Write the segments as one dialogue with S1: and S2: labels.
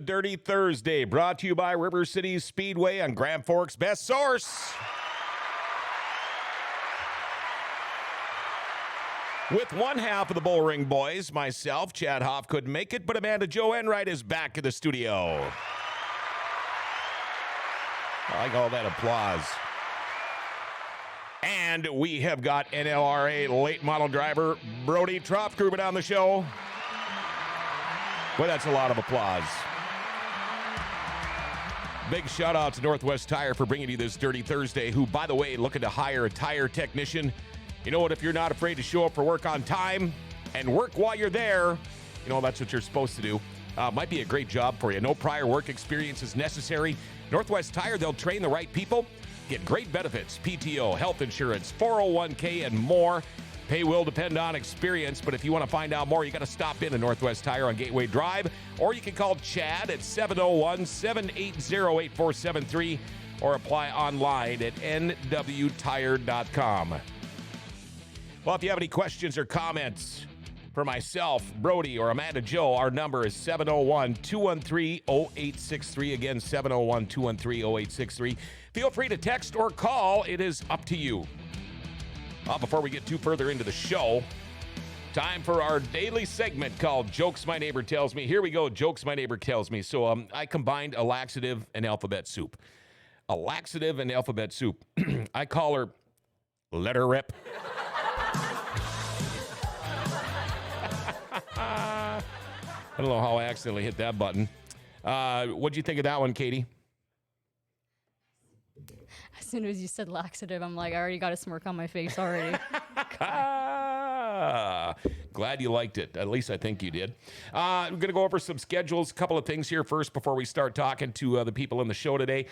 S1: Dirty Thursday, brought to you by River City Speedway on Grand Forks' best source. With one half of the Bullring Boyz, myself, Chad Hoff, couldn't make it, but Amanda Jo Enright is back in the studio. I like all that applause. And we have got NLRA late model driver Brody Troftgruben on the show. Well, that's a lot of applause. Big shout out to Northwest Tire for bringing you this Dirty Thursday, who, by the way, looking to hire a tire technician. You know what? If you're not afraid to show up for work on time and work while you're there, you know, that's what you're supposed to do. Might be a great job for you. No prior work experience is necessary. Northwest Tire, they'll train the right people. Get great benefits, PTO, health insurance, 401k, and more. Pay will depend on experience, but if you want to find out more, you got to stop in at Northwest Tire on Gateway Drive, or you can call Chad at 701-780-8473, or apply online at nwtire.com. Well, if you have any questions or comments for myself, Brody, or Amanda Jo, our number is 701-213-0863. Again, 701-213-0863. Feel free to text or call. It is up to you. Before we get too further into the show, time for our daily segment called Jokes My Neighbor Tells Me. Here we go, Jokes My Neighbor Tells Me. So I combined a laxative and alphabet soup. A laxative and alphabet soup. I call her Let Her Rip. I don't know how I accidentally hit that button. What'd you think of that one, Katie?
S2: As soon as you said laxative, I'm like, I already got a smirk on my face already.
S1: Glad you liked it. At least I think you did. We're going to go over some schedules, a couple of things here first before we start talking to the people in the show today.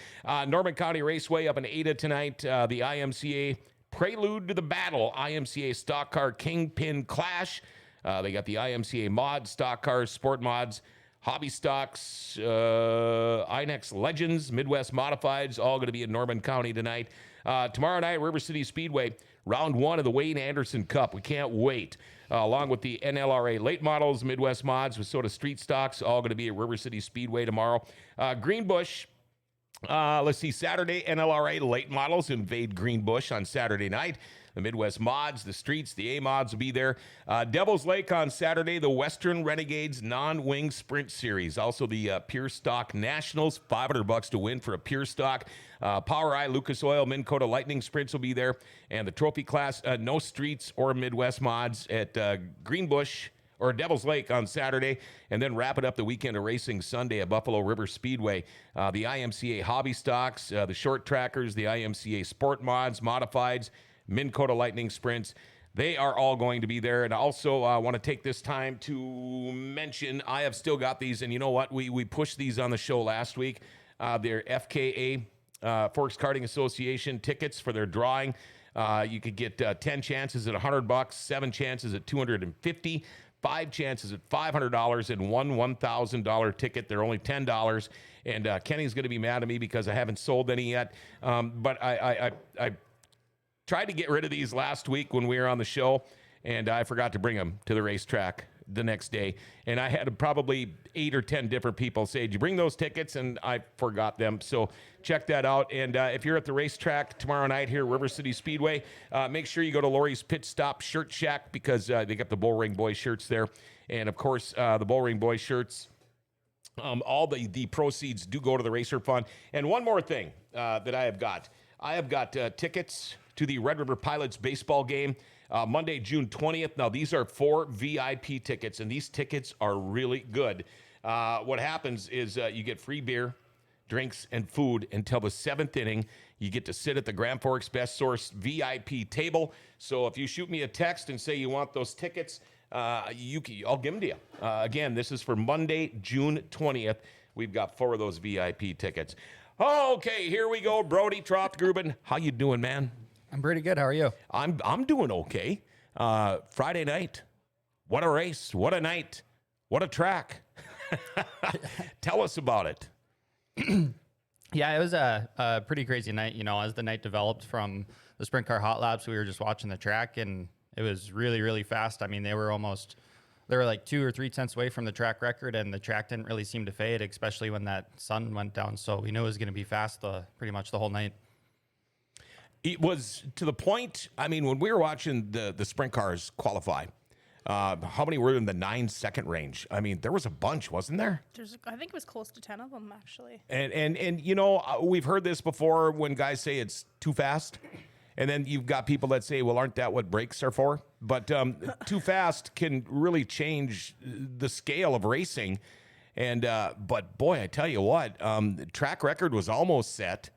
S1: Norman County Raceway up in Ada tonight. The IMCA Prelude to the Battle, IMCA Stock Car Kingpin Clash. They got the IMCA Mod, Stock Cars, Sport Mods, Hobby Stocks, INEX Legends, Midwest Modifieds, all going to be in Norman County tonight. Tomorrow night, River City Speedway, round one of the Wayne Anderson Cup. We can't wait. Along with the NLRA late models, Midwest Mods, with Soda Street Stocks, all going to be at River City Speedway tomorrow. Greenbush. Let's see, Saturday, NLRA late models invade Greenbush on Saturday night. The Midwest Mods, the Streets, the A-Mods will be there. Devil's Lake on Saturday, the Western Renegades non-wing sprint series. Also the Pure Stock Nationals, $500 to win for a Pure Stock. Power Eye, Lucas Oil, Minn Kota Lightning sprints will be there. And the trophy class, no Streets or Midwest Mods at Greenbush or Devil's Lake on Saturday, and then wrap it up the weekend of racing Sunday at Buffalo River Speedway. The IMCA Hobby Stocks, the Short Trackers, the IMCA Sport Mods, Modifieds, Minn Kota Lightning Sprints, they are all going to be there. And I also want to take this time to mention, I have still got these, and you know what? We pushed these on the show last week. They're FKA, Forks Karting Association tickets for their drawing. You could get 10 chances at $100, 7 chances at $250, 5 chances at $500, and one $1,000 ticket. They're only $10. And Kenny's going to be mad at me because I haven't sold any yet. But I tried to get rid of these last week when we were on the show, and I forgot to bring them to the racetrack the next day. And I had probably 8 or 10 different people say, did you bring those tickets? And I forgot them. So check that out. And if you're at the racetrack tomorrow night here at River City Speedway, make sure you go to Lori's Pit Stop Shirt Shack because they got the Bullring Boyz shirts there. And, of course, the Bullring Boyz shirts, all the proceeds do go to the Racer Fund. And one more thing that I have got. I have got tickets to the Red River Pilots baseball game Monday, June 20th. Now, these are 4 VIP tickets, and these tickets are really good. What happens is you get free beer, drinks, and food until the 7th inning. You get to sit at the Grand Forks Best Source VIP table. So if you shoot me a text and say you want those tickets, I'll give them to you. Again, this is for Monday, June 20th. We've got 4 of those VIP tickets. Okay, here we go. Brody Troftgruben. How you doing, man?
S3: I'm pretty good. How are you?
S1: I'm doing okay. Friday night. What a race. What a night. What a track. Tell us about it.
S3: Yeah, it was a pretty crazy night. You know, as the night developed from the sprint car hot laps, we were just watching the track, and it was really, really fast. I mean, they were they were like 2 or 3 tenths away from the track record, and the track didn't really seem to fade, especially when that sun went down. So we knew it was going to be fast pretty much the whole night.
S1: It was to the point, I mean, when we were watching the sprint cars qualify, how many were in the 9-second range? I mean, there was a bunch, wasn't there?
S4: I think it was close to 10 of them, actually.
S1: And you know, we've heard this before when guys say it's too fast. And then you've got people that say, well, aren't that what brakes are for? But too fast can really change the scale of racing. And but boy, I tell you what, the track record was almost set.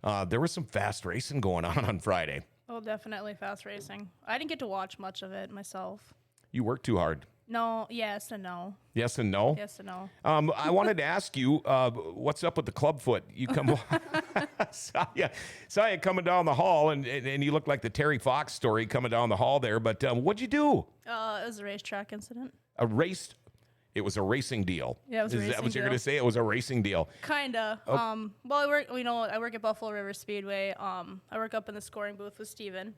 S1: There was some fast racing going on Friday.
S4: Oh, definitely fast racing. I didn't get to watch much of it myself.
S1: You worked too hard.
S4: No, yes and no.
S1: Yes and no?
S4: Yes and no.
S1: I wanted to ask you, what's up with the clubfoot? You come, saw you coming down the hall, and you look like the Terry Fox story coming down the hall there. But what'd you do?
S4: It was a racetrack incident.
S1: It was a racing deal.
S4: Yeah, it was a
S1: Is that
S4: racing
S1: what you're
S4: deal.
S1: going to say? It was a racing deal.
S4: Kinda.
S1: Oh.
S4: Well, I work at Buffalo River Speedway. I work up in the scoring booth with Steven.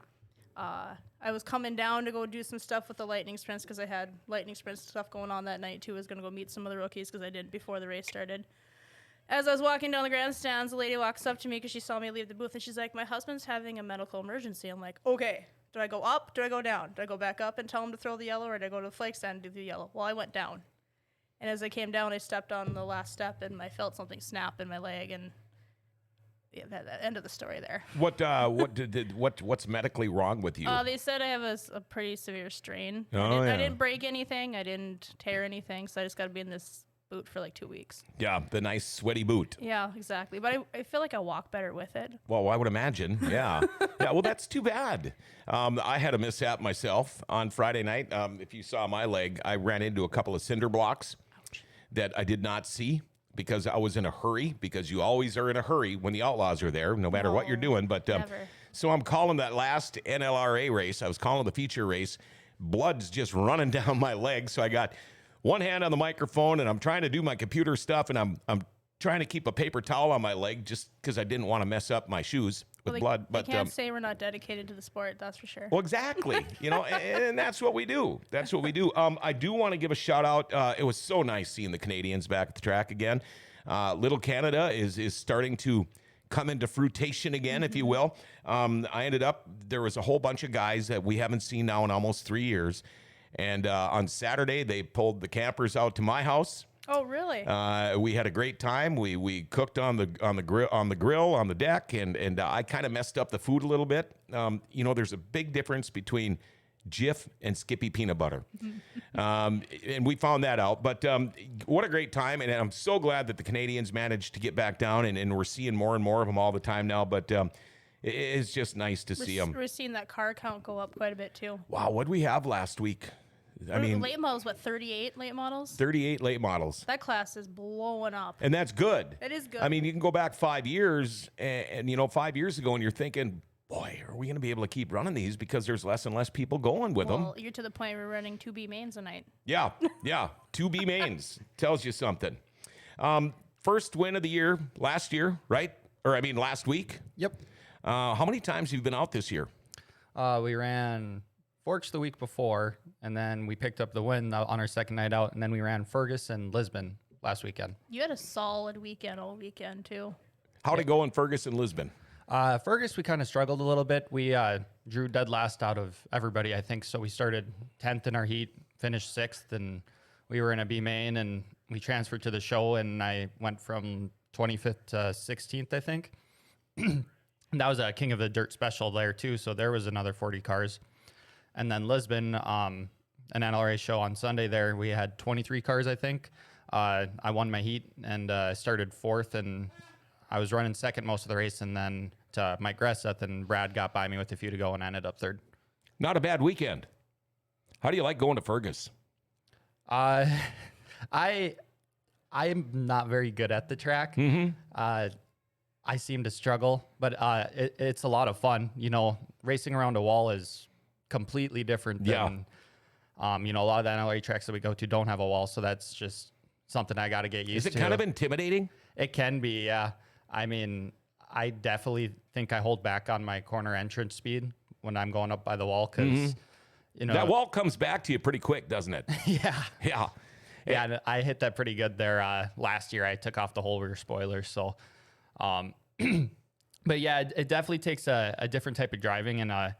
S4: I was coming down to go do some stuff with the lightning sprints because I had lightning sprints stuff going on that night too. I was going to go meet some of the rookies because I didn't before the race started. As I was walking down the grandstands, a lady walks up to me because she saw me leave the booth, and she's like, my husband's having a medical emergency. I'm like, okay, do I go up? Do I go down? Do I go back up and tell him to throw the yellow, or do I go to the flake stand and do the yellow? Well, I went down. And as I came down, I stepped on the last step, and I felt something snap in my leg, and yeah, that end of the story there.
S1: What's medically wrong with you?
S4: They said I have a pretty severe strain.
S1: Oh,
S4: I didn't break anything. I didn't tear anything, so I just got to be in this boot for like 2 weeks.
S1: Yeah, the nice sweaty boot.
S4: Yeah, exactly. But I feel like I walk better with it.
S1: Well, I would imagine. Yeah. Yeah. Well, that's too bad. I had a mishap myself on Friday night. If you saw my leg, I ran into a couple of cinder blocks that I did not see because I was in a hurry, because you always are in a hurry when the Outlaws are there, no matter what you're doing. But
S4: never.
S1: so I'm calling that last NLRA race. I was calling the feature race. Blood's just running down my leg. So I got one hand on the microphone, and I'm trying to do my computer stuff, and I'm trying to keep a paper towel on my leg just because I didn't want to mess up my shoes with blood.
S4: But they can't say we're not dedicated to the sport, that's for sure.
S1: Well, exactly. You know, and that's what we do. That's what we do. I do want to give a shout out. It was so nice seeing the Canadians back at the track again. Little Canada is starting to come into fruition again, if you will. There was a whole bunch of guys that we haven't seen now in almost 3 years. And on Saturday, they pulled the campers out to my house.
S4: Oh, really?
S1: We had a great time. We cooked on the grill on the deck, and I kind of messed up the food a little bit. You know, there's a big difference between Jif and Skippy peanut butter, and we found that out. But what a great time, and I'm so glad that the Canadians managed to get back down, and we're seeing more and more of them all the time now. But it's just nice to see them.
S4: We're seeing that car count go up quite a bit too.
S1: Wow, what did we have last week? I mean,
S4: late models, 38 late models?
S1: 38 late models.
S4: That class is blowing up.
S1: And that's good.
S4: It is good.
S1: I mean, you can go back 5 years, and you know, 5 years ago, and you're thinking, boy, are we going to be able to keep running these because there's less and less people going with them?
S4: Well, you're to the point where we're running 2B mains a night.
S1: Yeah, 2B mains tells you something. First win of the year last year, right? Or I mean, last week.
S3: Yep.
S1: How many times have you been out this year?
S3: We ran Forks the week before, and then we picked up the win on our second night out, and then we ran Fergus and Lisbon last weekend.
S4: You had a solid weekend all weekend too.
S1: How'd it go in Fergus and Lisbon?
S3: Fergus, we kind of struggled a little bit. We drew dead last out of everybody, I think. So we started 10th in our heat, finished 6th, and we were in a B main, and we transferred to the show, and I went from 25th to 16th, I think. That was a King of the Dirt special there too, so there was another 40 cars. And then Lisbon, an NLRA show on Sunday there, we had 23 cars, I think. I won my heat and started 4th, and I was running 2nd most of the race, and then to Mike Gresseth, and Brad got by me with a few to go and ended up 3rd.
S1: Not a bad weekend. How do you like going to Fergus?
S3: I am not very good at the track. I seem to struggle, but it's a lot of fun. You know, racing around a wall is completely different than, you know, a lot of the NLRA tracks that we go to don't have a wall, so that's just something I got to get used to.
S1: Is it kind of intimidating?
S3: It can be, yeah. I mean, I definitely think I hold back on my corner entrance speed when I'm going up by the wall because you know,
S1: That wall comes back to you pretty quick, doesn't it?
S3: yeah.
S1: Yeah.
S3: Yeah, and I hit that pretty good there last year. I took off the whole rear spoiler. So, but yeah, it definitely takes a different type of driving, and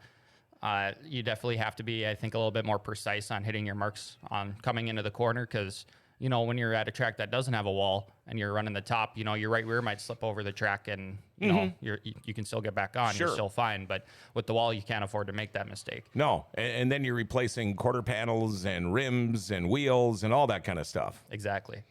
S3: you definitely have to be, I think, a little bit more precise on hitting your marks on coming into the corner, because you know, when you're at a track that doesn't have a wall and you're running the top, you know, your right rear might slip over the track, and you know, you can still get back on.
S1: Sure.
S3: You're still fine. But with the wall, you can't afford to make that mistake.
S1: No, and then you're replacing quarter panels and rims and wheels and all that kind of stuff.
S3: Exactly.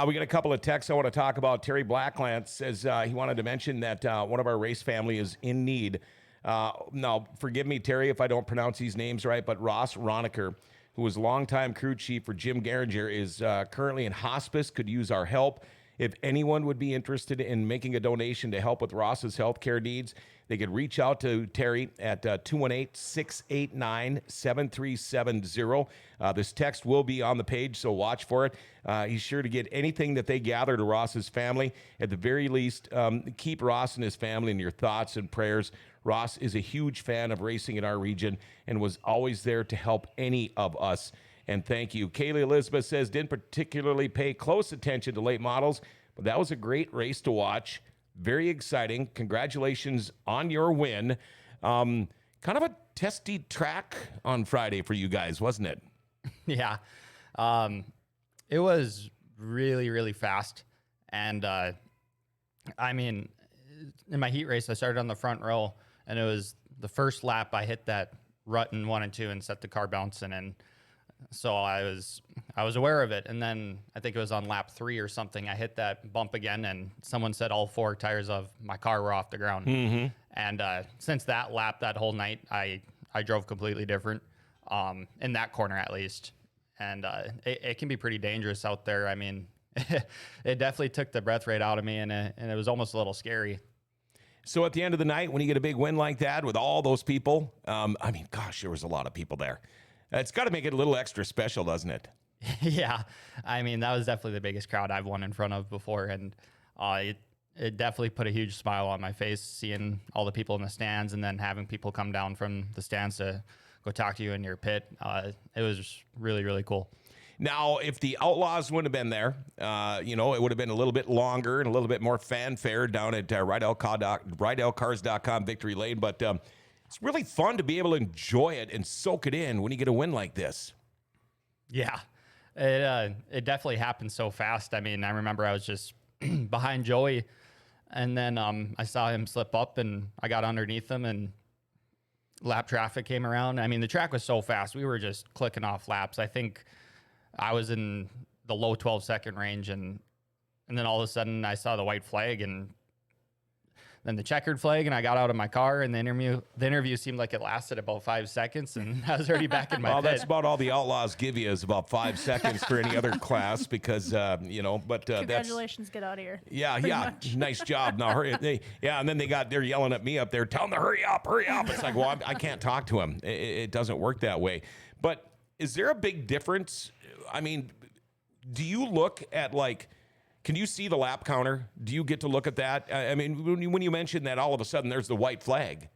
S1: We got a couple of texts I want to talk about. Terry Blacklant says he wanted to mention that one of our race family is in need. Now, forgive me, Terry, if I don't pronounce these names right, but Ross Roniker, who was longtime crew chief for Jim Garinger, is currently in hospice, could use our help. If anyone would be interested in making a donation to help with Ross's healthcare needs, they could reach out to Terry at 218-689-7370. This text will be on the page, so watch for it. He's sure to get anything that they gather to Ross's family. At the very least, keep Ross and his family in your thoughts and prayers. Ross is a huge fan of racing in our region and was always there to help any of us. And thank you. Kaylee Elizabeth says, didn't particularly pay close attention to late models, but that was a great race to watch. Very exciting. Congratulations on your win. Kind of a testy track on Friday for you guys, wasn't it?
S3: Yeah. It was really, really fast. And I mean, in my heat race, I started on the front row, and it was the first lap I hit that rut in 1 and 2 and set the car bouncing, and so I was aware of it. And then I think it was on lap 3 or something, I hit that bump again, and someone said all 4 tires of my car were off the ground. And since that lap, that whole night, I drove completely different, in that corner at least. And it can be pretty dangerous out there. I mean, it definitely took the breath right out of me, and it was almost a little scary.
S1: So at the end of the night, when you get a big win like that with all those people, I mean, gosh, there was a lot of people there. It's got to make it a little extra special, doesn't it?
S3: Yeah. I mean, that was definitely the biggest crowd I've won in front of before. And it definitely put a huge smile on my face, seeing all the people in the stands, and then having people come down from the stands to go talk to you in your pit. It was really, really cool.
S1: Now, if the Outlaws wouldn't have been there, you know, it would have been a little bit longer and a little bit more fanfare down at RideLCars.com Victory Lane. But it's really fun to be able to enjoy it and soak it in when you get a win like this.
S3: Yeah, it definitely happened so fast. I mean, I remember I was just behind Joey, and then I saw him slip up, and I got underneath him, and lap traffic came around. I mean, the track was so fast. We were just clicking off laps. I think I was in the low 12-second range, and then all of a sudden I saw the white flag, and then the checkered flag, and I got out of my car, and the interview seemed like it lasted about 5 seconds, and I was already back in my pit.
S1: That's about all the Outlaws give you, is about 5 seconds for any other class, because, you know, but
S4: Congratulations, get out of here.
S1: Yeah, nice job. Now hurry. And then they're yelling at me up there, tell them to hurry up. It's like, well, I can't talk to him. It doesn't work that way. But is there a big difference? I mean, do you look at, like, can you see the lap counter? Do you get to look at that? I mean, when you mentioned that all of a sudden there's the white flag,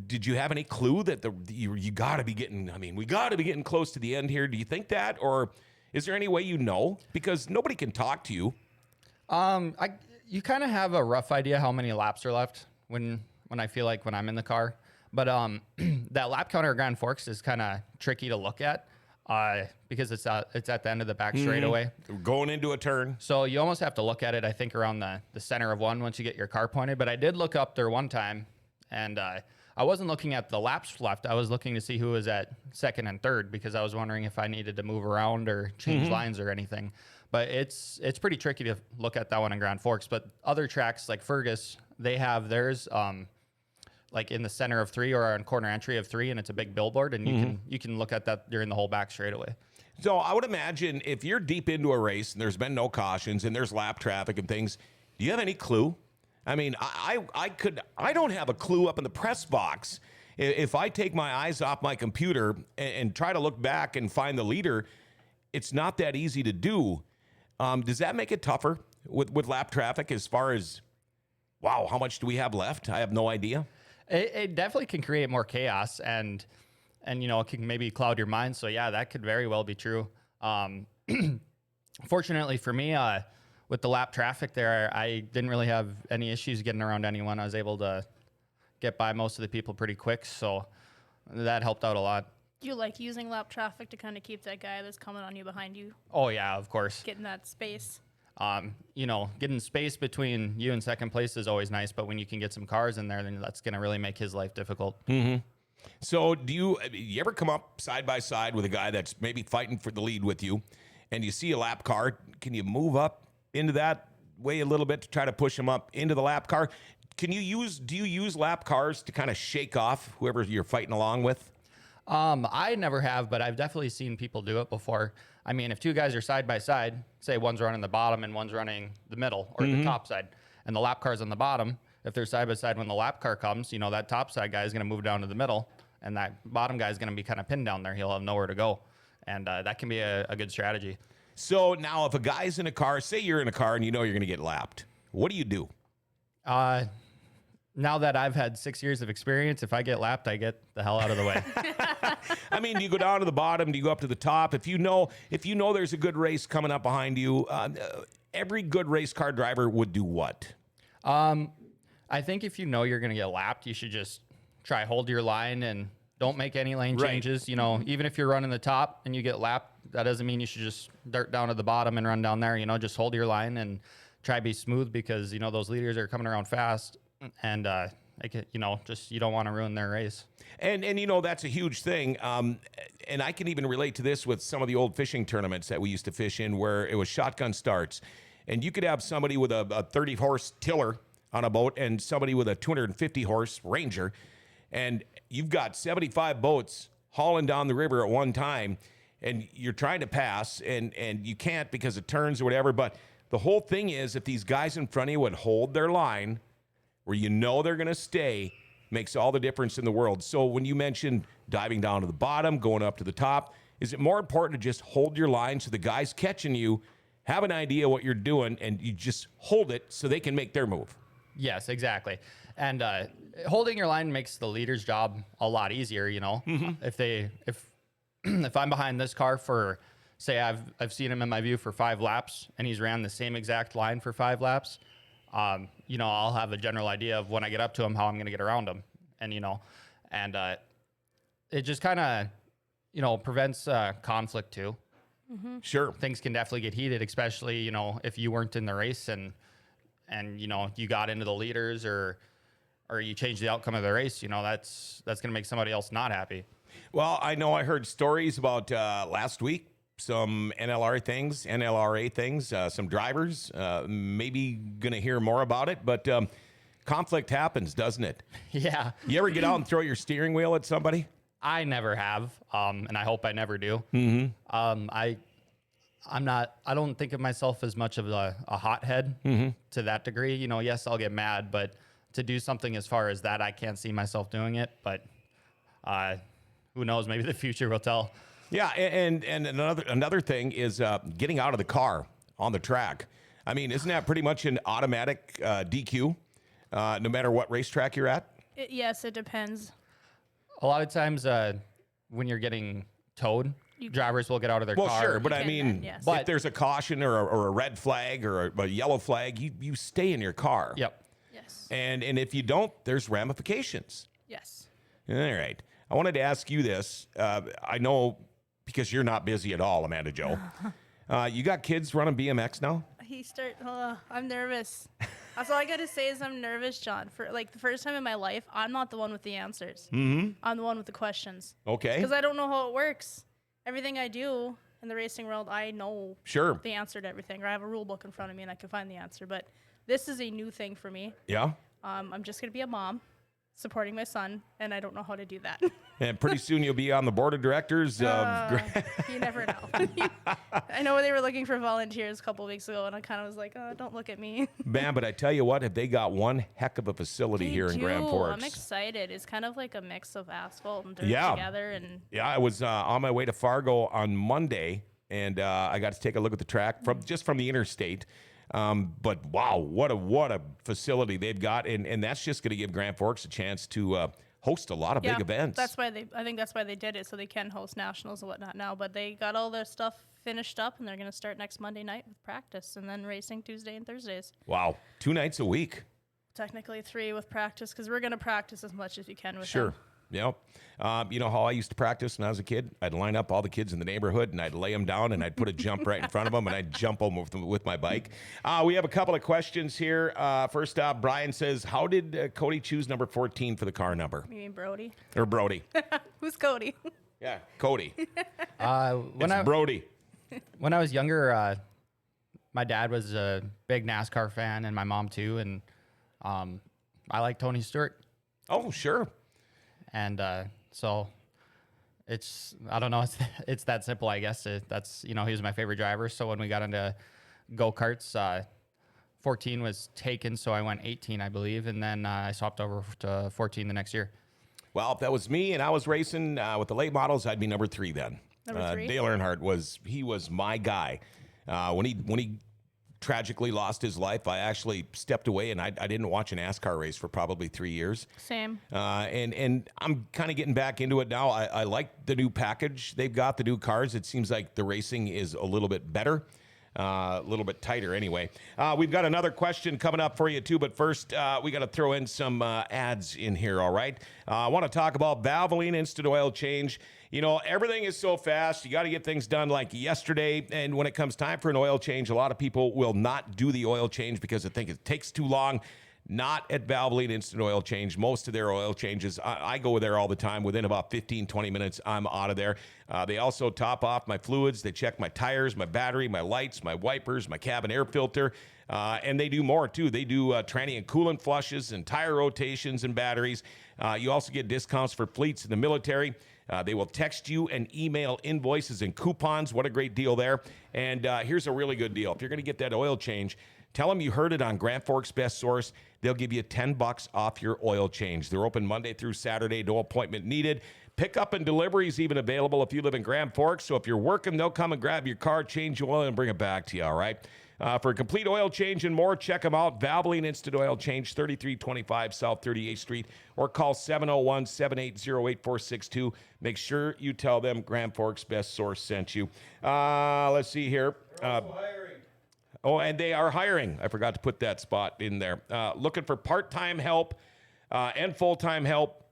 S1: did you have any clue that you got to be getting, I mean, we got to be getting close to the end here? Do you think that? Or is there any way you know? Because nobody can talk to you.
S3: You kind of have a rough idea how many laps are left when I feel like when I'm in the car. But that lap counter at Grand Forks is kind of tricky to look at. Because it's at the end of the back straightaway.
S1: Going into a turn.
S3: So you almost have to look at it, I think, around the center of one once you get your car pointed. But I did look up there one time, and I wasn't looking at the laps left. I was looking to see who was at second and third, because I was wondering if I needed to move around or change lines or anything. But it's pretty tricky to look at that one in Grand Forks. But other tracks like Fergus, they have theirs like in the center of 3 or on corner entry of 3, and it's a big billboard, and you can look at that during the whole back straightaway.
S1: So I would imagine if you're deep into a race and there's been no cautions and there's lap traffic and things, do you have any clue? I mean, I don't have a clue up in the press box. If I take my eyes off my computer and try to look back and find the leader, it's not that easy to do. Does that make it tougher with lap traffic as far as, wow, how much do we have left? I have no idea.
S3: It definitely can create more chaos, and and it can maybe cloud your mind. So yeah, that could very well be true. Fortunately for me, with the lap traffic there, I didn't really have any issues getting around anyone. I was able to get by most of the people pretty quick, so that helped out a lot.
S4: Do you like using lap traffic to kind of keep that guy that's coming on you behind you,
S3: Oh yeah, of course.
S4: getting that space?
S3: Getting space between you and second place is always nice, but when you can get some cars in there, then that's going to really make his life difficult.
S1: So do you ever come up side by side with a guy that's maybe fighting for the lead with you, and you see a lap car? Can you move up into that way a little bit to try to push him up into the lap car? Do you use lap cars to kind of shake off whoever you're fighting along with?
S3: I never have, but I've definitely seen people do it before. I mean, if two guys are side by side, say one's running the bottom and one's running the middle or the top side, and the lap car's on the bottom, if they're side by side when the lap car comes, that top side guy is going to move down to the middle, and that bottom guy is going to be kind of pinned down there. He'll have nowhere to go, and that can be a good strategy.
S1: So now if a guy's in a car, say you're in a car and you're going to get lapped, what do you do?
S3: Now that I've had 6 years of experience, if I get lapped, I get the hell out of the way.
S1: I mean, do you go down to the bottom? Do you go up to the top? If you know there's a good race coming up behind you, every good race car driver would do what?
S3: I think if you're going to get lapped, you should just try hold your line and don't make any lane changes. Even if you're running the top and you get lapped, that doesn't mean you should just dart down to the bottom and run down there. Just hold your line and try to be smooth because, those leaders are coming around fast. And you don't want to ruin their race.
S1: And that's a huge thing. And I can even relate to this with some of the old fishing tournaments that we used to fish in, where it was shotgun starts, and you could have somebody with a 30 horse tiller on a boat and somebody with a 250 horse Ranger, and you've got 75 boats hauling down the river at one time, and you're trying to pass, and you can't because it turns or whatever. But the whole thing is, if these guys in front of you would hold their line, where they're going to stay, makes all the difference in the world. So when you mentioned diving down to the bottom, going up to the top, is it more important to just hold your line so the guys catching you have an idea what you're doing and you just hold it so they can make their move?
S3: Yes, exactly. And holding your line makes the leader's job a lot easier, If I'm behind this car for, say I've seen him in my view for 5 laps and he's ran the same exact line for 5 laps, I'll have a general idea of when I get up to him, how I'm going to get around him. And, it just kind of, prevents conflict too.
S1: Mm-hmm. Sure.
S3: Things can definitely get heated, especially, if you weren't in the race and you got into the leaders or you changed the outcome of the race, that's going to make somebody else not happy.
S1: Well, I know I heard stories about last week. Some NLRA things, some drivers, maybe going to hear more about it, but conflict happens, doesn't it?
S3: Yeah.
S1: You ever get out and throw your steering wheel at somebody?
S3: I never have, and I hope I never do.
S1: Mm-hmm.
S3: I don't think of myself as much of a hothead to that degree. Yes, I'll get mad, but to do something as far as that, I can't see myself doing it, but who knows, maybe the future will tell.
S1: Yeah, and another thing is getting out of the car on the track. I mean, isn't that pretty much an automatic DQ, no matter what racetrack you're at?
S4: Yes, it depends.
S3: A lot of times when you're getting towed, drivers will get out of their car.
S1: Well, sure, but I
S4: can
S1: mean,
S4: then, yes.
S1: if there's a caution or a red flag or a yellow flag, you stay in your car.
S3: Yep.
S4: Yes.
S1: And if you don't, there's ramifications.
S4: Yes.
S1: All right. I wanted to ask you this. I know because you're not busy at all, Amanda Jo. You got kids running BMX now?
S4: I'm nervous. That's all I got to say is I'm nervous, John. For the first time in my life, I'm not the one with the answers.
S1: Mm-hmm.
S4: I'm the one with the questions.
S1: Okay.
S4: Because I don't know how it works. Everything I do in the racing world, I know the answer to everything. Or I have a rule book in front of me and I can find the answer. But this is a new thing for me.
S1: Yeah.
S4: I'm just going to be a mom supporting my son, and I don't know how to do that.
S1: And pretty soon you'll be on the board of directors of...
S4: You never know. I know they were looking for volunteers a couple of weeks ago, and I kind of was like, oh, don't look at me.
S1: Man, but I tell you what, have they got one heck of a facility here in Grand Forks.
S4: I'm excited. It's kind of like a mix of asphalt and dirt together. And
S1: yeah, I was on my way to Fargo on Monday, and I got to take a look at the track from the interstate. But wow, what a facility they've got, and that's just going to give Grand Forks a chance to host a lot of big events.
S4: I think that's why they did it, so they can host nationals and whatnot now. But they got all their stuff finished up, and they're going to start next Monday night with practice, and then racing Tuesday and Thursdays.
S1: Wow, 2 nights a week.
S4: Technically 3 with practice, because we're going to practice as much as you can with
S1: Sure.
S4: them.
S1: Yep. You know how I used to practice when I was a kid? I'd line up all the kids in the neighborhood, and I'd lay them down, and I'd put a jump right in front of them, and I'd jump them with my bike. We have a couple of questions here. First up, Brian says, how did Cody choose number 14 for the car number?
S4: You mean Brody?
S1: Or Brody.
S4: Who's Cody?
S1: Yeah, Cody.
S3: When
S1: It's Brody.
S3: when I was younger, my dad was a big NASCAR fan, and my mom too, and I like Tony Stewart.
S1: Oh, sure.
S3: And so it's, I don't know, it's that simple, I guess. That's, he was my favorite driver. So when we got into go-karts, 14 was taken, so I went 18, I believe. And then I swapped over to 14 the next year.
S1: Well, if that was me and I was racing with the late models, I'd be number 3 then.
S4: Number 3?
S1: Dale Earnhardt was my guy. When he tragically lost his life, I actually stepped away and I didn't watch a NASCAR race for probably 3 years.
S4: Same.
S1: And I'm kind of getting back into it now. I like the new package they've got, the new cars. It seems like the racing is a little bit better, a little bit tighter anyway. We've got another question coming up for you too, but first we got to throw in some ads in here, all right? I want to talk about Valvoline Instant Oil Change. Everything is so fast. You got to get things done like yesterday. And when it comes time for an oil change, a lot of people will not do the oil change because they think it takes too long. Not at Valvoline Instant Oil Change. Most of their oil changes, I go there all the time. Within about 15, 20 minutes, I'm out of there. They also top off my fluids. They check my tires, my battery, my lights, my wipers, my cabin air filter. And they do more, too. They do tranny and coolant flushes and tire rotations and batteries. You also get discounts for fleets in the military. They will text you and email invoices and coupons. What a great deal there. And here's a really good deal. If you're going to get that oil change, tell them you heard it on Grand Forks Best Source. They'll give you $10 off your oil change. They're open Monday through Saturday. No appointment needed. Pickup and delivery is even available if you live in Grand Forks. So if you're working, they'll come and grab your car, change your oil, and bring it back to you, all right? For a complete oil change and more, check them out. Valvoline Instant Oil Change, 3325 South 38th Street, or call 701-780-8462. Make sure you tell them Grand Forks Best Source sent you. Let's see here. And they are hiring. I forgot to put that spot in there. Looking for part-time help and full-time help.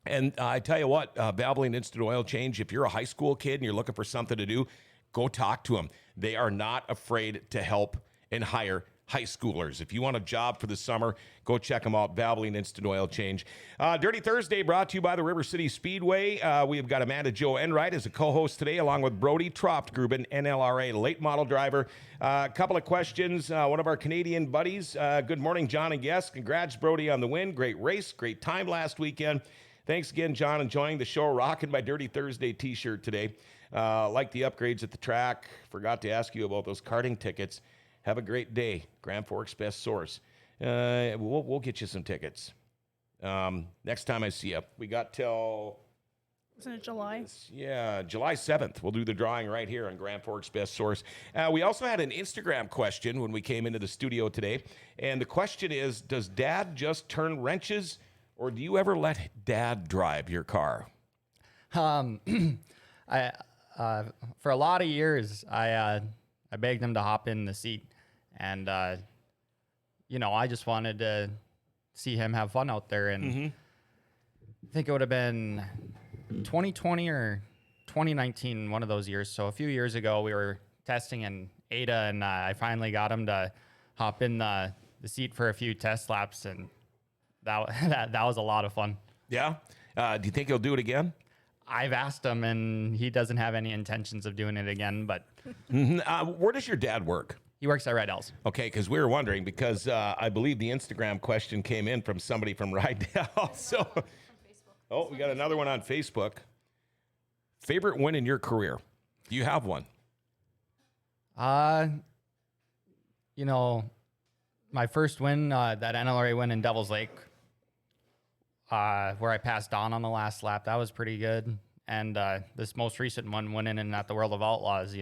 S1: And I tell you what, Valvoline Instant Oil Change, if you're a high school kid and you're looking for something to do, go talk to them. They are not afraid to help and hire high schoolers. If you want a job for the summer, go check them out, Valvoline Instant Oil Change. Dirty Thursday brought to you by the River City Speedway. We've got Amanda Jo Enright as a co-host today, along with Brody Troftgruben, NLRA late model driver. A couple of questions. One of our Canadian buddies. Good morning, John and Guest. Congrats, Brody, on the win. Great race, great time last weekend. Thanks again, John. Enjoying the show, rocking my Dirty Thursday t-shirt today. Like the upgrades at the track. Forgot to ask you about those karting tickets. Have a great day. Grand Forks Best Source. We'll get you some tickets. Next time I see you. We got till...
S4: Isn't it July?
S1: Yeah, July 7th. We'll do the drawing right here on Grand Forks Best Source. We also had an Instagram question when we came into the studio today. And the question is, does Dad just turn wrenches, or do you ever let Dad drive your car?
S3: For a lot of years, I begged him to hop in the seat, and I just wanted to see him have fun out there. And I think it would have been 2020 or 2019, one of those years. So a few years ago, we were testing in Ada, and I finally got him to hop in the seat for a few test laps, and that was a lot of fun.
S1: Yeah. Do you think he'll do it again?
S3: I've asked him, and he doesn't have any intentions of doing it again, but...
S1: Where does your dad work?
S3: He works at Rydell's.
S1: Okay, because we were wondering, because I believe the Instagram question came in from somebody from Rydell. So, we got another one on Facebook. Favorite win in your career? Do you have one?
S3: My first win, that NLRA win in Devil's Lake, where I passed Don on the last lap, that was pretty good. And this most recent one, winning in at the World of Outlaws,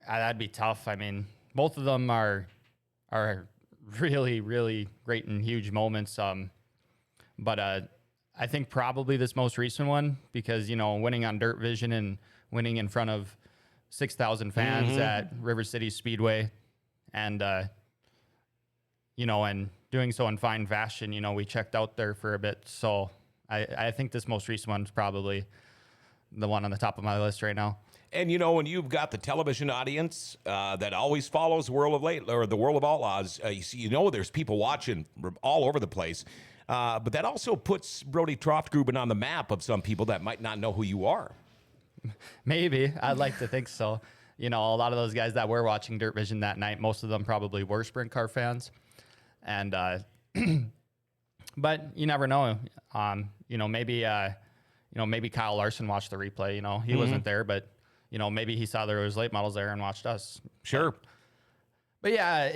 S3: that'd be tough. I mean, both of them are really, really great and huge moments. But I think probably this most recent one, because, winning on Dirt Vision and winning in front of 6,000 fans at River City Speedway, and, and doing so in fine fashion, we checked out there for a bit. So I think this most recent one's probably the one on the top of my list right now.
S1: And when you've got the television audience that always follows World of Late or the World of Outlaws, there's people watching all over the place. But that also puts Brody Troftgruben on the map of some people that might not know who you are.
S3: Maybe. I'd like to think so. A lot of those guys that were watching Dirt Vision that night, most of them probably were sprint car fans. And but you never know. Maybe Kyle Larson watched the replay. He wasn't there, but maybe he saw there was late models there and watched us.
S1: Sure.
S3: But yeah,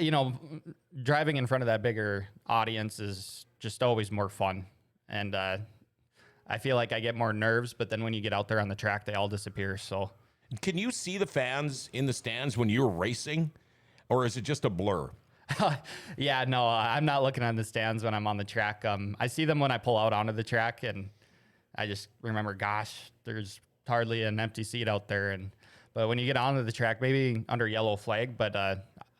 S3: driving in front of that bigger audience is just always more fun. And I feel like I get more nerves, but then when you get out there on the track, they all disappear. So
S1: can you see the fans in the stands when you're racing, or is it just a blur?
S3: Yeah, no, I'm not looking on the stands when I'm on the track. I see them when I pull out onto the track, and I just remember, gosh, there's hardly an empty seat out there. But when you get onto the track, maybe under yellow flag, but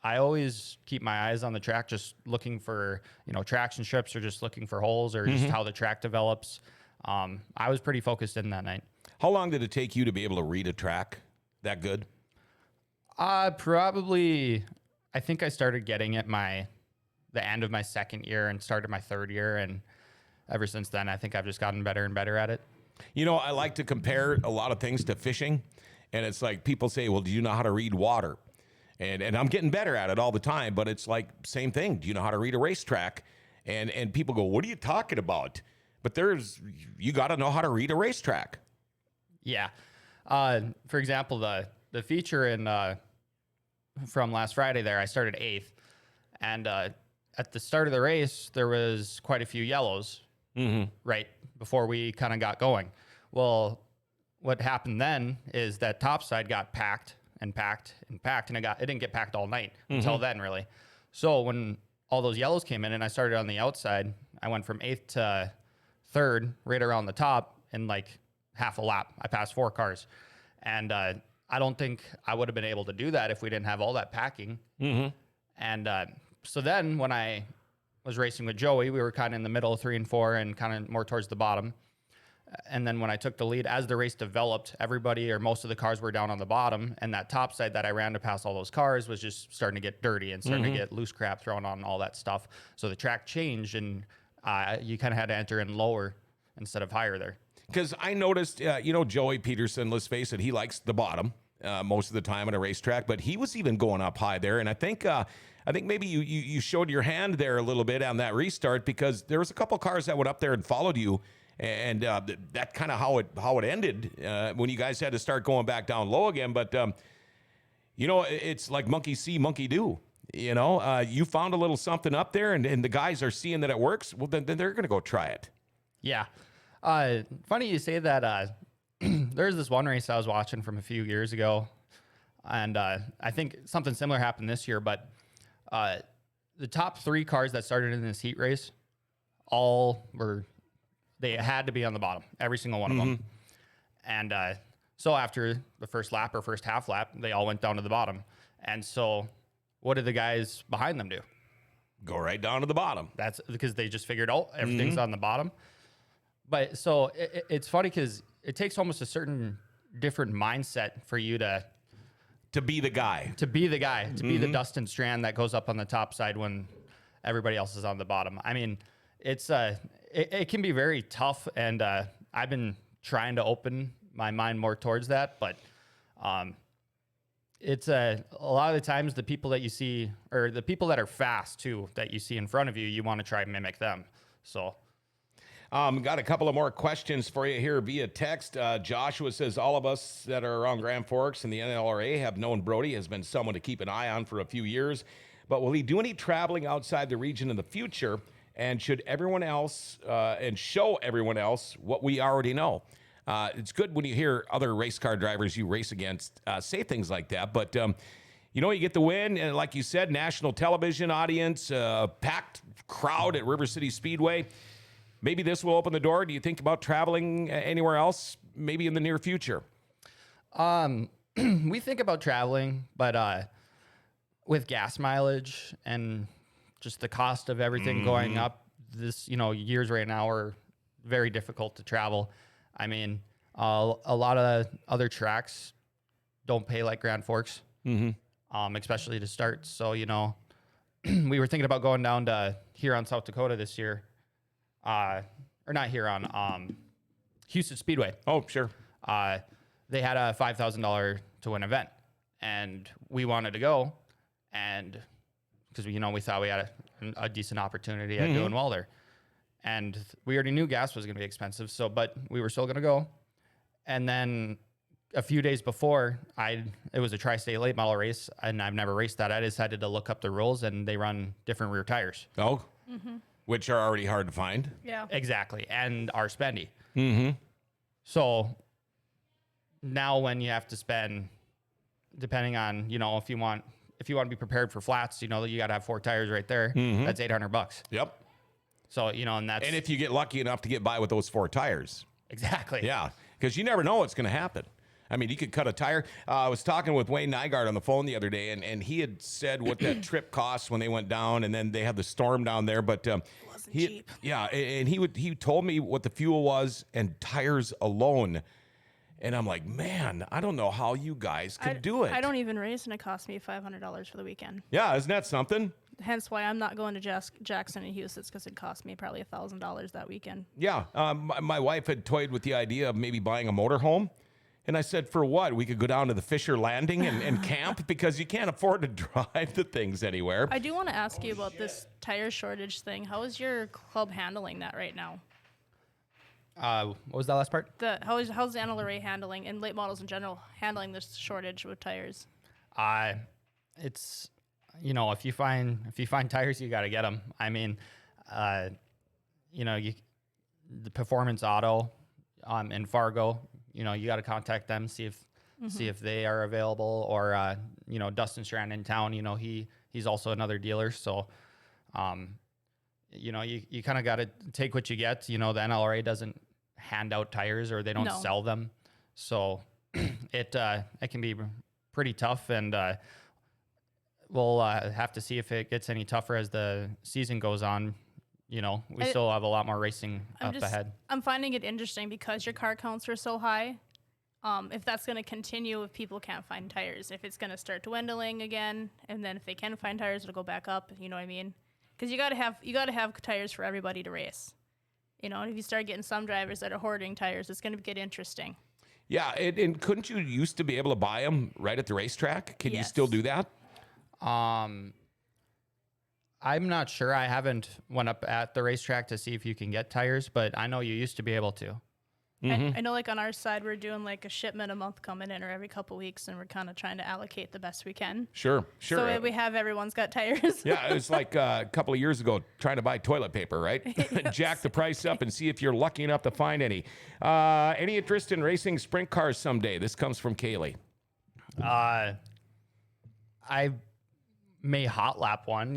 S3: I always keep my eyes on the track, just looking for, traction strips, or just looking for holes, or just how the track develops. I was pretty focused in that night.
S1: How long did it take you to be able to read a track that good?
S3: Probably, I think I started getting it the end of my second year and started my third year. And ever since then, I think I've just gotten better and better at it.
S1: I like to compare a lot of things to fishing. And it's like people say, well, do you know how to read water? And I'm getting better at it all the time. But it's like, same thing. Do you know how to read a racetrack? And people go, what are you talking about? But you got to know how to read a racetrack.
S3: Yeah. For example, the feature from last Friday there, I started 8th. And at the start of the race, there was quite a few yellows right before we kind of got going. Well, what happened then is that top side got packed and packed and packed, and it didn't get packed all night until then, really. So when all those yellows came in and I started on the outside, I went from 8th to 3rd, right around the top, in like half a lap. I passed 4 cars. And I don't think I would have been able to do that if we didn't have all that packing. And so then when I was racing with Joey, we were kind of in the middle of 3 and 4 and kind of more towards the bottom. And then when I took the lead, as the race developed, everybody or most of the cars were down on the bottom. And that top side that I ran to pass all those cars was just starting to get dirty and starting to get loose crap thrown on all that stuff. So the track changed, and you kind of had to enter in lower instead of higher there.
S1: Because I noticed, Joey Peterson, let's face it, he likes the bottom most of the time on a racetrack, but he was even going up high there. And I think maybe you showed your hand there a little bit on that restart, because there was a couple cars that went up there and followed you. And that kind of how it ended when you guys had to start going back down low again. But, it's like monkey see, monkey do. You found a little something up there, and the guys are seeing that it works. Well, then they're going to go try it.
S3: Yeah. Funny you say that. There's this one race I was watching from a few years ago, and I think something similar happened this year. But the top 3 cars that started in this heat race, they had to be on the bottom, every single one of them. And so after the first lap or first half lap, they all went down to the bottom. And so what did the guys behind them do?
S1: Go right down to the bottom.
S3: That's because they just figured, everything's on the bottom. But so it's funny because it takes almost a certain different mindset for you to
S1: be the guy.
S3: To be the Dustin Strand that goes up on the top side when everybody else is on the bottom. I mean, it's it can be very tough, and I've been trying to open my mind more towards that. But it's a lot of the times the people that you see, or the people that are fast too, that you see in front of you, you want to try and mimic them. So.
S1: Got a couple of more questions for you here via text. Joshua says, all of us that are around Grand Forks and the NLRA have known Brody has been someone to keep an eye on for a few years, but will he do any traveling outside the region in the future? And should everyone else and show everyone else what we already know? It's good when you hear other race car drivers you race against say things like that, but you get the win, and like you said, national television audience, packed crowd at River City Speedway. maybe this will open the door. Do you think about traveling anywhere else, maybe in the near future?
S3: We think about traveling, but with gas mileage and just the cost of everything going up, this, years right now are very difficult to travel. I mean, a lot of other tracks don't pay like Grand Forks, especially to start. So, we were thinking about going down to Huron, South Dakota this year, or not Huron, Houston Speedway.
S1: Oh, sure.
S3: They had a $5,000 to win event, and we wanted to go, and because we thought we had a decent opportunity at doing well there, and we already knew gas was going to be expensive, but we were still going to go. And then a few days before, it was a tri-state late model race, and I've never raced that. I decided to look up the rules, and they run different rear tires.
S1: Oh, which are already hard to find.
S4: Yeah.
S3: Exactly, and are spendy.
S1: Mm-hmm.
S3: So now when you have to spend, depending on, if you want to be prepared for flats, you got to have 4 tires right there. That's $800.
S1: Yep.
S3: So, and that's...
S1: And if you get lucky enough to get by with those 4 tires.
S3: Exactly.
S1: Yeah, because you never know what's going to happen. I mean, you could cut a tire. I was talking with Wayne Nygaard on the phone the other day, and he had said what that trip cost when they went down, and then they had the storm down there. But
S4: wasn't cheap.
S1: Yeah, and he told me what the fuel was and tires alone. And I'm like, man, I don't know how you guys could do it.
S4: I don't even race, and it cost me $500 for the weekend.
S1: Yeah, isn't that something?
S4: Hence why I'm not going to Jackson and Houston, because it cost me probably $1,000 that weekend.
S1: Yeah, my wife had toyed with the idea of maybe buying a motorhome. And I said, for what? We could go down to the Fisher Landing and camp, because you can't afford to drive the things anywhere.
S4: I do want to ask you about this tire shortage thing. How is your club handling that right now?
S3: What was that last part?
S4: How's the NLRA handling, and late models in general, handling this shortage with tires?
S3: It's, if you find tires, you got to get them. I mean, the Performance Auto in Fargo, you got to contact them, see if they are available, or Dustin Strand in town, he's also another dealer. So, you kind of got to take what you get. The NLRA doesn't hand out tires, or they don't sell them. So it can be pretty tough, and we'll have to see if it gets any tougher as the season goes on. We still have a lot more racing ahead.
S4: I'm finding it interesting because your car counts are so high. If that's going to continue, if people can't find tires, if it's going to start dwindling again, and then if they can find tires, it'll go back up. You know what I mean? Because you got to have tires for everybody to race. And if you start getting some drivers that are hoarding tires, it's going to get interesting.
S1: Yeah, and couldn't you used to be able to buy them right at the racetrack? Can you still do that?
S3: I'm not sure. I haven't went up at the racetrack to see if you can get tires, but I know you used to be able to.
S4: I know, like on our side, we're doing like a shipment a month coming in, or every couple weeks, and we're kind of trying to allocate the best we can.
S1: Sure.
S4: So we have everyone's got tires.
S1: Yeah, it was like a couple of years ago trying to buy toilet paper, right? Jack the price up and see if you're lucky enough to find any. Any interest in racing sprint cars someday? This comes from Kaylee.
S3: I may hot lap one,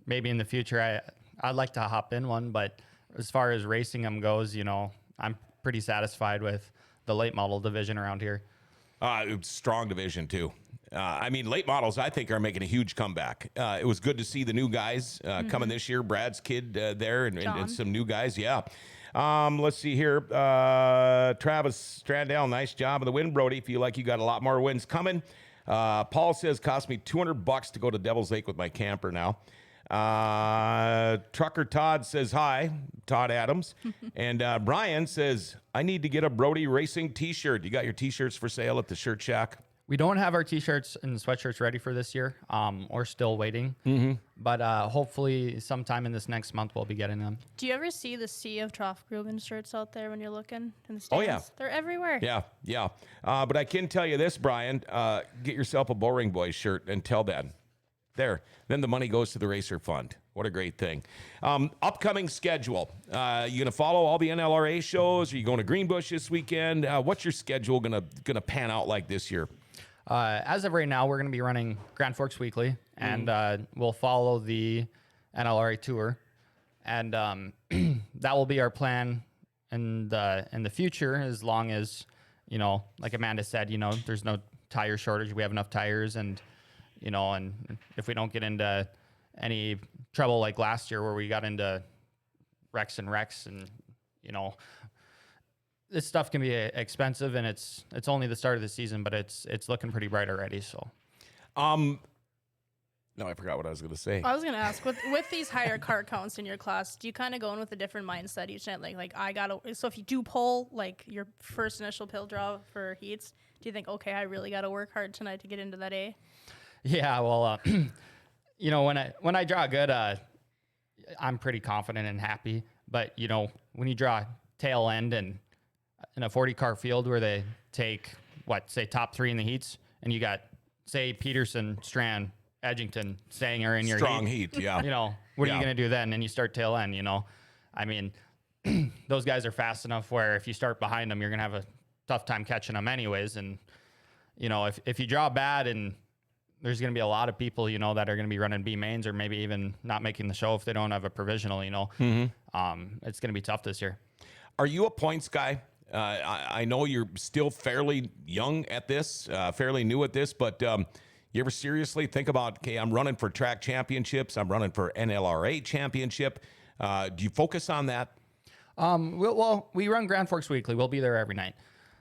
S3: maybe in the future. I'd like to hop in one, but as far as racing them goes, I'm pretty satisfied with the late model division around here.
S1: Strong division too. Late models, I think, are making a huge comeback. It was good to see the new guys coming this year. Brad's kid there and some new guys. Yeah. Let's see here. Travis Strandell, nice job on the win, Brody. Feel like you got a lot more wins coming. Paul says, cost me $200 to go to Devil's Lake with my camper now. Trucker Todd says hi, Todd Adams. And Brian says, I need to get a Brody Racing t-shirt. You got your t-shirts for sale at the Shirt Shack?
S3: We don't have our t-shirts and sweatshirts ready for this year. We're still waiting. But hopefully sometime in this next month we'll be getting them.
S4: Do you ever see the sea of Troftgruben shirts out there when you're looking in the stands?
S1: Oh, yeah.
S4: They're everywhere.
S1: Yeah. But I can tell you this, Brian. Get yourself a Bullring Boyz shirt until then. There. Then the money goes to the Racer Fund. What a great thing. Upcoming schedule. You going to follow all the NLRA shows? Are you going to Greenbush this weekend? What's your schedule going to pan out like this year?
S3: As of right now, we're going to be running Grand Forks weekly, and we'll follow the NLRA tour. and that will be our plan in the future, as long as, you know, like Amanda said, you know, there's no tire shortage. We have enough tires, and, you know, and if we don't get into any trouble like last year where we got into wrecks, and, you know, this stuff can be expensive, and it's only the start of the season, but it's looking pretty bright already. So,
S1: no, I forgot what I was going to say.
S4: I was gonna ask, with these higher cart counts in your class, do you kind of go in with a different mindset each night? Like I gotta. So if you do pull like your first initial pill draw for heats, do you think, okay, I really gotta work hard tonight to get into that A?
S3: yeah, well, you know, when I draw good, I'm pretty confident and happy. But, you know, when you draw tail end and in a 40 car field where they take say top 3 in the heats, and you got, say, Peterson, Strand, Edgington, Sanger in your
S1: Strong heat, yeah.
S3: You know, what are
S1: Yeah.
S3: you going to do then? And you start tail end, you know. I mean, those guys are fast enough where if you start behind them, you're going to have a tough time catching them anyways. And, you know, if you draw bad, and there's going to be a lot of people, you know, that are going to be running B mains, or maybe even not making the show if they don't have a provisional, you know, it's going to be tough this year.
S1: Are you a points guy? I know you're still fairly young at this, fairly new at this, but you ever seriously think about, okay, I'm running for track championships, I'm running for NLRA championship. Do you focus on that?
S3: We run Grand Forks weekly. We'll be there every night.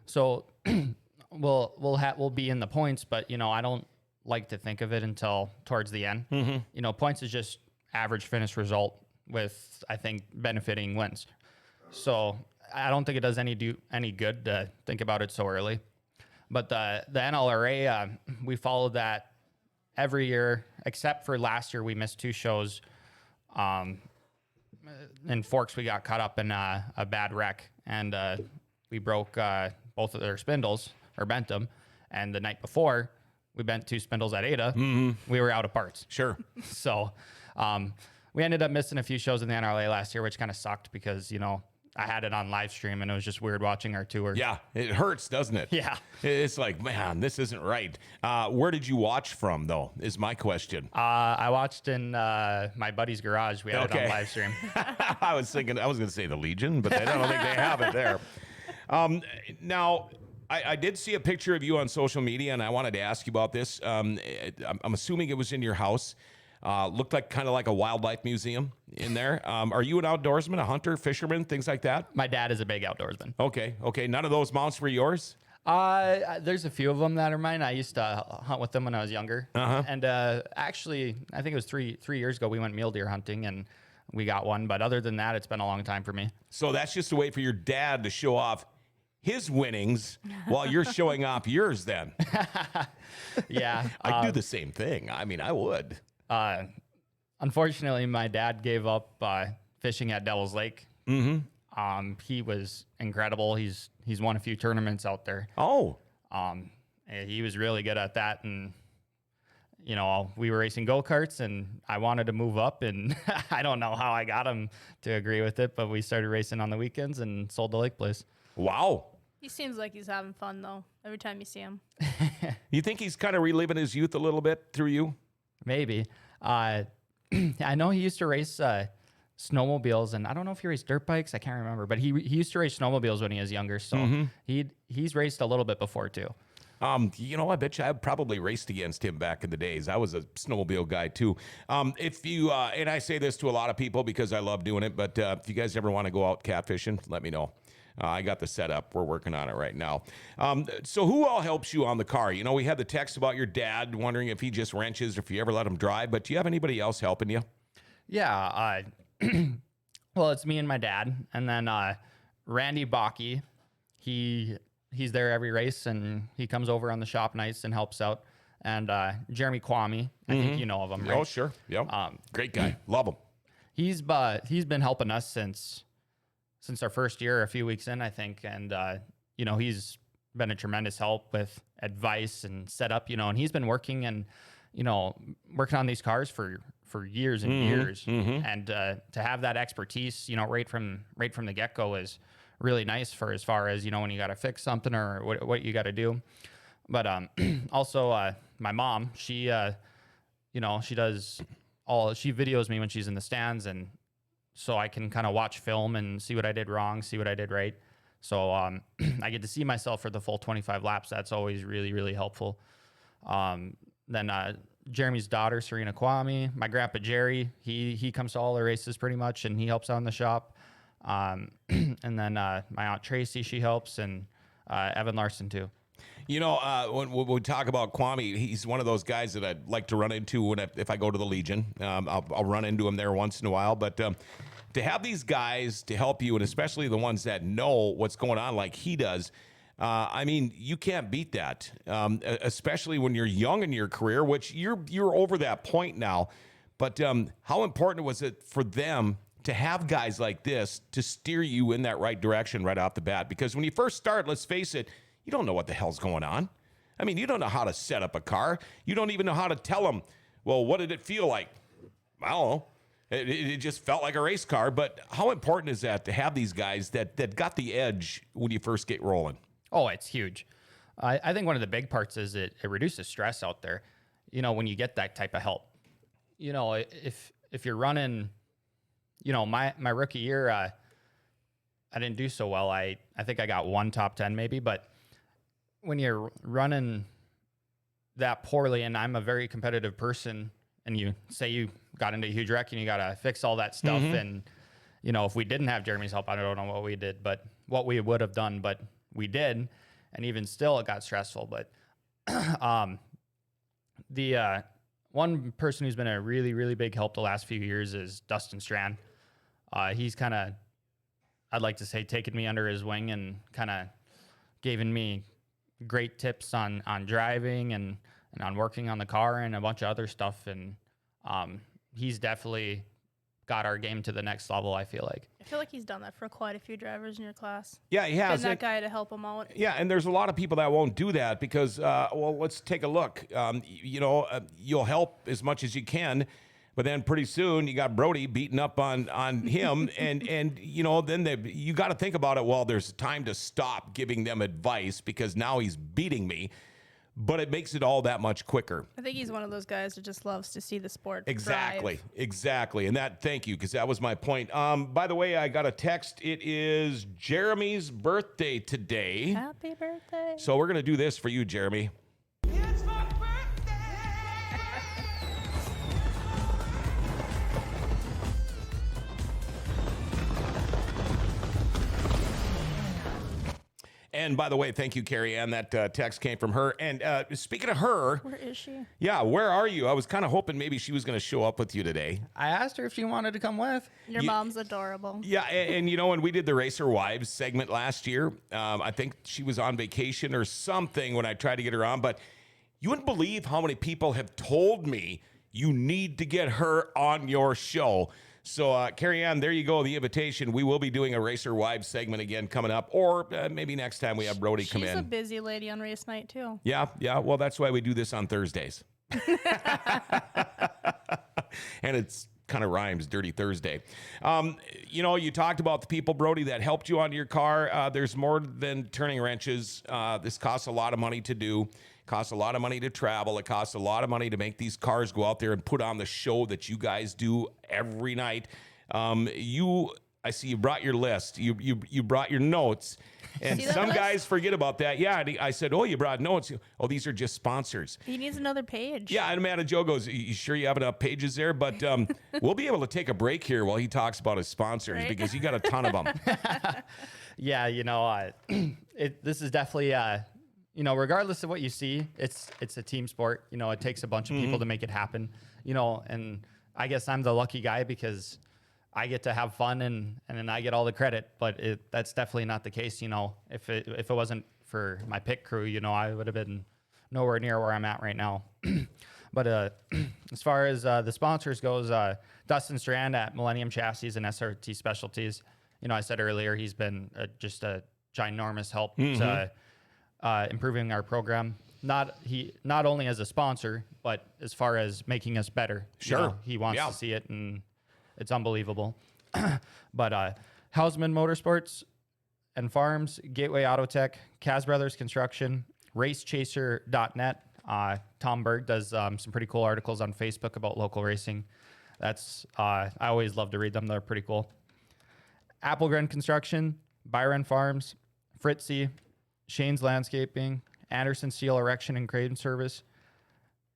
S3: So we'll be in the points, but, you know, I don't like to think of it until towards the end. You know, points is just average finish result with, I think, benefiting wins. So I don't think it does any good to think about it so early. But the NLRA, we followed that every year, except for last year. We missed 2 shows. In Forks, we got caught up in a bad wreck, and we broke both of their spindles, or bent them. And the night before, we bent 2 spindles at Ada. We were out of parts.
S1: Sure.
S3: So we ended up missing a few shows in the NRLA last year, which kind of sucked because, you know, I had it on live stream, and it was just weird watching our tour.
S1: Yeah, it hurts, doesn't it?
S3: Yeah.
S1: It's like, man, this isn't right. Where did you watch from, though, is my question.
S3: I watched in my buddy's garage. We had it on live stream.
S1: I was going to say the Legion, but I don't think they have it there. Now, I did see a picture of you on social media, and I wanted to ask you about this. I'm assuming it was in your house. Looked like kind of like a wildlife museum in there. Are you an outdoorsman, a hunter, fisherman, things like that?
S3: My dad is a big outdoorsman.
S1: Okay. None of those mounts were yours?
S3: There's a few of them that are mine. I used to hunt with them when I was younger. And actually, I think it was three years ago, we went mule deer hunting, and we got one. But other than that, it's been a long time for me.
S1: So that's just a way for your dad to show off his winnings while you're showing off yours then.
S3: Yeah.
S1: I'd do the same thing. I mean, I would.
S3: Unfortunately, my dad gave up fishing at Devil's Lake. He was incredible. He's won a few tournaments out there.
S1: Oh.
S3: He was really good at that, and you know, we were racing go-karts, and I wanted to move up, and I don't know how I got him to agree with it, but we started racing on the weekends and sold the lake place.
S1: Wow.
S4: He seems like he's having fun though. Every time you see him.
S1: You think he's kind of reliving his youth a little bit through you?
S3: Maybe. I know he used to race snowmobiles, and I don't know if he raced dirt bikes. I can't remember, but he used to race snowmobiles when he was younger. So he's raced a little bit before too.
S1: You know, I bet you I probably raced against him back in the days. I was a snowmobile guy too. If you and I say this to a lot of people because I love doing it, but if you guys ever want to go out catfishing, let me know. I got the setup. We're working on it right now. So who all helps you on the car? You know, we had the text about your dad wondering if he just wrenches or if you ever let him drive, but do you have anybody else helping you?
S3: Yeah. Well, it's me and my dad. And then Randy Bakke, he's there every race, and he comes over on the shop nights and helps out. And Jeremy Kwame, I think you know of him, right?
S1: Oh, sure. Yeah. Great guy. Love him.
S3: He's been helping us since our first year, a few weeks in, I think. And, you know, he's been a tremendous help with advice and setup, you know, and he's been working on these cars for years and years. And to have that expertise, you know, right from the get-go is really nice for as far as, you know, when you got to fix something or what you got to do. But also my mom, she, you know, she videos me when she's in the stands, and so I can kind of watch film and see what I did wrong, see what I did right. So I get to see myself for the full 25 laps. That's always really, really helpful. Then Jeremy's daughter, Serena Kwame, my grandpa Jerry, he comes to all the races pretty much, and he helps out in the shop. And then my aunt Tracy, she helps, and Evan Larson too.
S1: You know, when we talk about Kwame, he's one of those guys that I'd like to run into if I go to the Legion. I'll run into him there once in a while. But to have these guys to help you, and especially the ones that know what's going on like he does, I mean, you can't beat that, especially when you're young in your career, which you're over that point now. But how important was it for them to have guys like this to steer you in that right direction right off the bat? Because when you first start, let's face it, you don't know what the hell's going on. I mean, you don't know how to set up a car. You don't even know how to tell them, well, what did it feel like? I don't know. It just felt like a race car. But how important is that to have these guys that got the edge when you first get rolling?
S3: Oh, it's huge. I think one of the big parts is it reduces stress out there, you know, when you get that type of help. You know, if you're running, you know, my rookie year, I didn't do so well. I think I got 1 top 10 maybe, but when you're running that poorly, and I'm a very competitive person, and you say you got into a huge wreck and you got to fix all that stuff. And, you know, if we didn't have Jeremy's help, I don't know what we did, but what we would have done, but we did. And even still, it got stressful. But the one person who's been a really, really big help the last few years is Dustin Strand. He's kind of, I'd like to say, taken me under his wing and kind of given me great tips on driving and on working on the car and a bunch of other stuff. And he's definitely got our game to the next level, I feel like.
S4: I feel like he's done that for quite a few drivers in your class.
S1: Yeah, he has.
S4: Been that guy to help him out.
S1: Yeah, and there's a lot of people that won't do that because, well, let's take a look. You know, you'll help as much as you can, but then pretty soon you got Brody beating up on him, and you know, then you got to think about it. Well, there's time to stop giving them advice because now he's beating me, but it makes it all that much quicker.
S4: I think he's one of those guys that just loves to see the sport
S1: Exactly,
S4: thrive.
S1: exactly. And thank you, because that was my point. By the way, I got a text. It is Jeremy's birthday today.
S4: Happy birthday.
S1: So we're going to do this for you, Jeremy.
S5: It's my birthday.
S1: And by the way, thank you, Carrie Ann. That text came from her. And speaking of her,
S4: Where is she?
S1: yeah, where are you? I was kind of hoping maybe she was going to show up with you today.
S3: I asked her if she wanted to come with.
S4: Your mom's adorable.
S1: Yeah, and you know, when we did the Racer Wives segment last year, I think she was on vacation or something when I tried to get her on. But you wouldn't believe how many people have told me you need to get her on your show. So, Carrie Ann, there you go, the invitation. We will be doing a Racer Wives segment again coming up, or maybe next time we have Brody come in.
S4: She's a busy lady on race night, too.
S1: Yeah. Well, that's why we do this on Thursdays. And it's kind of rhymes, Dirty Thursday. You know, you talked about the people, Brody, that helped you on your car. There's more than turning wrenches. This costs a lot of money to do. Costs a lot of money to travel. It costs a lot of money to make these cars go out there and put on the show that you guys do every night. I see you brought your list. You brought your notes. And
S4: See that
S1: some
S4: list?
S1: guys forget about that. Yeah, and I said, oh, you brought notes. Oh, these are just sponsors.
S4: He needs another page.
S1: Yeah, and Amanda Joe goes, you sure you have enough pages there? But we'll be able to take a break here while he talks about his sponsors,
S4: Right?
S1: because you got a ton of them.
S3: Yeah, you know, this is definitely, you know, regardless of what you see, it's a team sport. You know, it takes a bunch of people to make it happen. You know, and I guess I'm the lucky guy because I get to have fun and then I get all the credit. But that's definitely not the case. You know, if it wasn't for my pit crew, you know, I would have been nowhere near where I'm at right now. But as far as the sponsors goes, Dustin Strand at Millennium Chassis and SRT Specialties. You know, I said earlier he's been just a ginormous help to improving our program. Not only as a sponsor, but as far as making us better.
S1: Sure.
S3: You know, he wants to see it, and it's unbelievable. But Hausman Motorsports and Farms, Gateway Auto Tech, Kaz Brothers Construction, RaceChaser.net. Tom Berg does some pretty cool articles on Facebook about local racing. That's I always love to read them. They're pretty cool. Applegren Construction, Byron Farms, Fritzy, Shane's Landscaping, Anderson Steel Erection and Crane Service,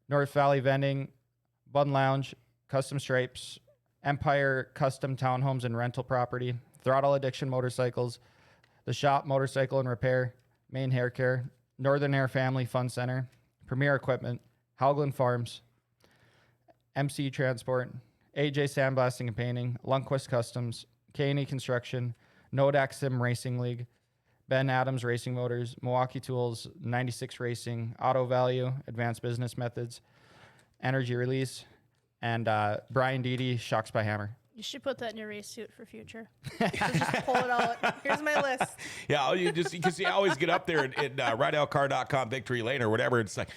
S3: North Valley Vending, Bun Lounge, Custom Stripes, Empire Custom Townhomes and Rental Property, Throttle Addiction Motorcycles, The Shop Motorcycle and Repair, Maine Hair Care, Northern Air Family Fun Center, Premier Equipment, Howglen Farms, MC Transport, AJ Sandblasting and Painting, Lundquist Customs, K&E Construction, Nodak Sim Racing League, Ben Adams Racing Motors, Milwaukee Tools, 96 Racing, Auto Value, Advanced Business Methods, Energy Release, and Brian Deedy, Shocks by Hammer.
S4: You should put that in your race suit for future. Just pull it out. Here's my list.
S1: Yeah, you just because you always get up there at rideoutcar.com, Victory Lane or whatever. It's like,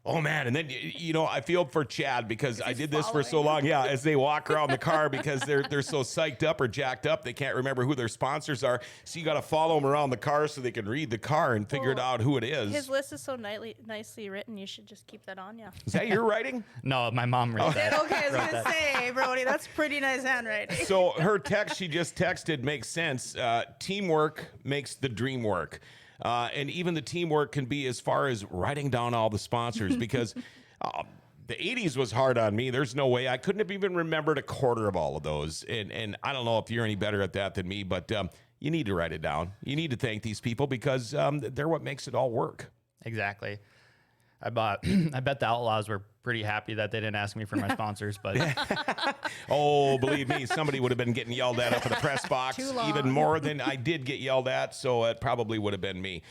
S1: oh man, and then I feel for Chad because I did this for so long. Yeah, as they walk around the car because they're so psyched up or jacked up, they can't remember who their sponsors are. So you got to follow them around the car so they can read the car and figure it out who it is.
S4: His list is so nicely written. You should just keep that on you.
S1: Is that your writing?
S3: No, my mom wrote that.
S4: Okay, I was gonna say, Brody, that's pretty nice handwriting.
S1: So her text she just texted makes sense. Teamwork makes the dream work. And even the teamwork can be as far as writing down all the sponsors because the 80s was hard on me. There's no way. I couldn't have even remembered a quarter of all of those. And I don't know if you're any better at that than me, but you need to write it down. You need to thank these people because they're what makes it all work.
S3: Exactly. I bet the Outlaws were pretty happy that they didn't ask me for my sponsors, but
S1: Oh, believe me, somebody would have been getting yelled at up in the press box even more than I did get yelled at, so it probably would have been me.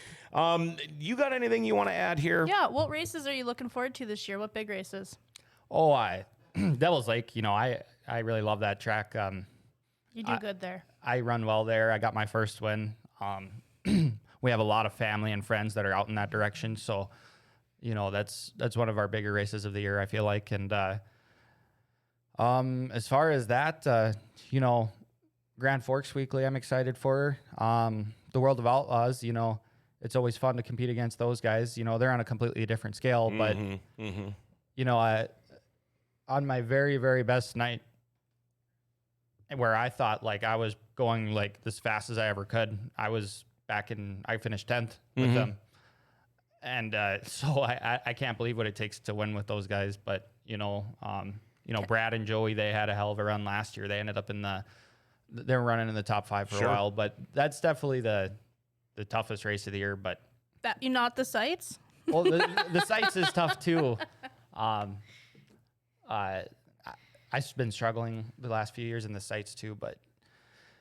S1: You got anything you want to add here?
S4: Yeah, what races are you looking forward to this year? What big races?
S3: Devil's Lake, I really love that track.
S4: You do good there.
S3: I run well there. I got my first win. We have a lot of family and friends that are out in that direction, so that's one of our bigger races of the year, I feel like. And as far as that, Grand Forks Weekly, I'm excited for. The World of Outlaws, it's always fun to compete against those guys. They're on a completely different scale, but on my very, very best night, where I thought like I was going like as fast as I ever could, I finished 10th with them. And so I can't believe what it takes to win with those guys. But, Brad and Joey, they had a hell of a run last year. They ended up they were running in the top 5 for a while. But that's definitely the toughest race of the year. But
S4: not the sights?
S3: Well, the sights is tough too. I've been struggling the last few years in the sights too. But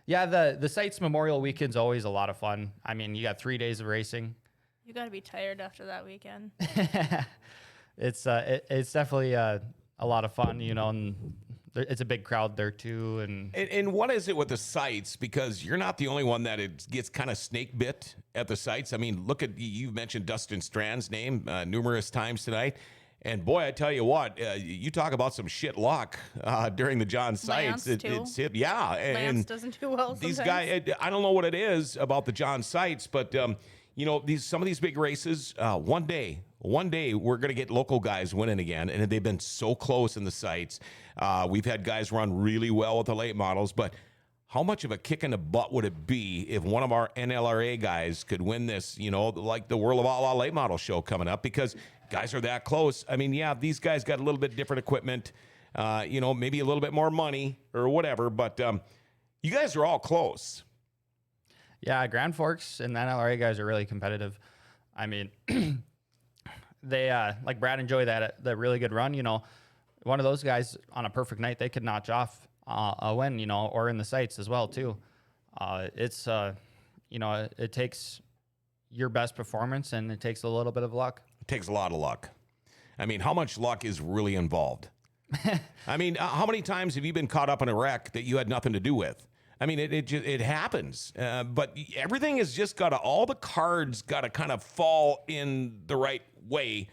S3: yeah, the sights Memorial Weekend's always a lot of fun. I mean, you got 3 days of racing.
S4: You got to be tired after that weekend.
S3: It's definitely a lot of fun, and it's a big crowd there too.
S1: And what is it with the sites? Because you're not the only one that it gets kind of snake bit at the sites. I mean, look at you've mentioned Dustin Strand's name numerous times tonight. And boy, I tell you what, you talk about some shit luck during the John sites.
S4: Lance
S1: Yeah.
S4: Lance doesn't do well
S1: these
S4: sometimes.
S1: guys, I don't know what it is about the John sites, but some of these big races, one day we're going to get local guys winning again. And they've been so close in the sites. We've had guys run really well with the late models, but how much of a kick in the butt would it be if one of our NLRA guys could win this, like the World of Outlaw late model show coming up, because guys are that close. I mean, yeah, these guys got a little bit different equipment, maybe a little bit more money or whatever, but you guys are all close.
S3: Yeah, Grand Forks and the NLRA guys are really competitive. I mean, they like Brad and Joey, that really good run. One of those guys on a perfect night, they could notch off a win. Or in the sights as well too. It takes your best performance and it takes a little bit of luck.
S1: It takes a lot of luck. I mean, how much luck is really involved? I mean, how many times have you been caught up in a wreck that you had nothing to do with? I mean, it happens, but everything has just all the cards got to kind of fall in the right way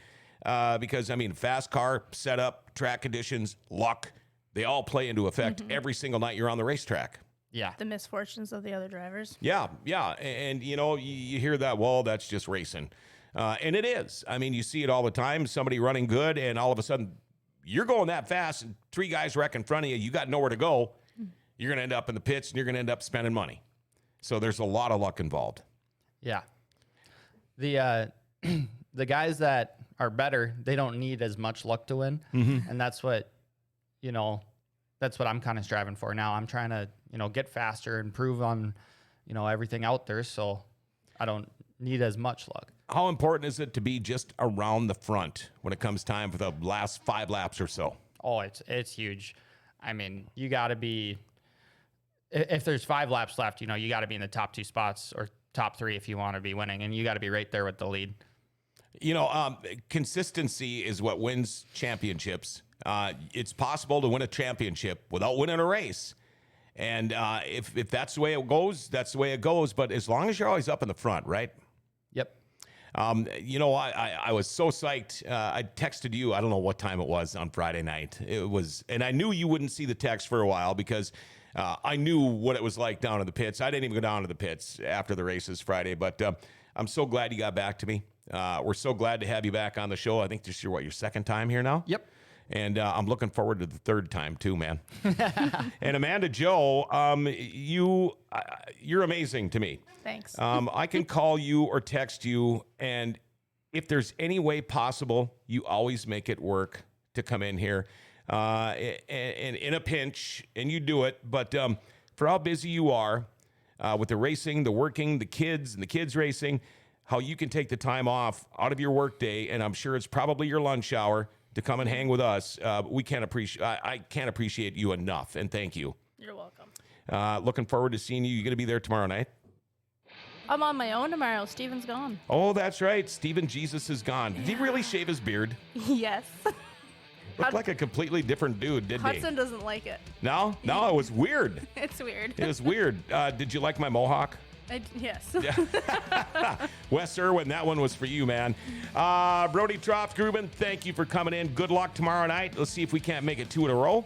S1: because, I mean, fast car, setup, track conditions, luck, they all play into effect every single night you're on the racetrack.
S3: Yeah.
S4: The misfortunes of the other drivers.
S1: Yeah. And, you hear that, well, that's just racing. And it is. I mean, you see it all the time, somebody running good, and all of a sudden you're going that fast and 3 guys wreck in front of you, you got nowhere to go, you're going to end up in the pits and you're going to end up spending money. So there's a lot of luck involved.
S3: Yeah. The the guys that are better, they don't need as much luck to win. And that's what, that's what I'm kind of striving for now. I'm trying to, get faster, improve on, everything out there. So I don't need as much luck.
S1: How important is it to be just around the front when it comes time for the last 5 laps or so?
S3: Oh, it's huge. I mean, you got to be, if there's 5 laps left, you got to be in the top 2 spots or top 3 if you want to be winning, and you got to be right there with the lead.
S1: Consistency is what wins championships. It's possible to win a championship without winning a race. And if that's the way it goes, that's the way it goes. But as long as you're always up in the front, right?
S3: Yep.
S1: I was so psyched. I texted you. I don't know what time it was on Friday night. It was, and I knew you wouldn't see the text for a while because I knew what it was like down in the pits. I didn't even go down to the pits after the races Friday, but I'm so glad you got back to me. We're so glad to have you back on the show. I think this is your 2nd time here now?
S3: Yep.
S1: And I'm looking forward to the 3rd time too, man. And Amanda Jo, you're amazing to me.
S4: Thanks.
S1: I can call you or text you, and if there's any way possible, you always make it work to come in here and in a pinch, and you do it. But for how busy you are with the racing, the working, the kids, and the kids racing, how you can take the time off out of your work day, and I'm sure it's probably your lunch hour, to come and hang with us. I can't appreciate you enough, and thank you.
S4: You're welcome.
S1: Looking forward to seeing you. You going to be there tomorrow night?
S4: I'm on my own tomorrow. Steven's gone.
S1: Oh, that's right. Steven Jesus is gone. Did he really shave his beard?
S4: Yes.
S1: Looked like a completely different dude, didn't he?
S4: Hudson doesn't like it.
S1: No, it was weird.
S4: It's weird.
S1: It was weird. Did you like my mohawk?
S4: Yes.
S1: Wes Irwin, that one was for you, man. Brody Troftgruben, thank you for coming in. Good luck tomorrow night. Let's see if we can't make it 2 in a row.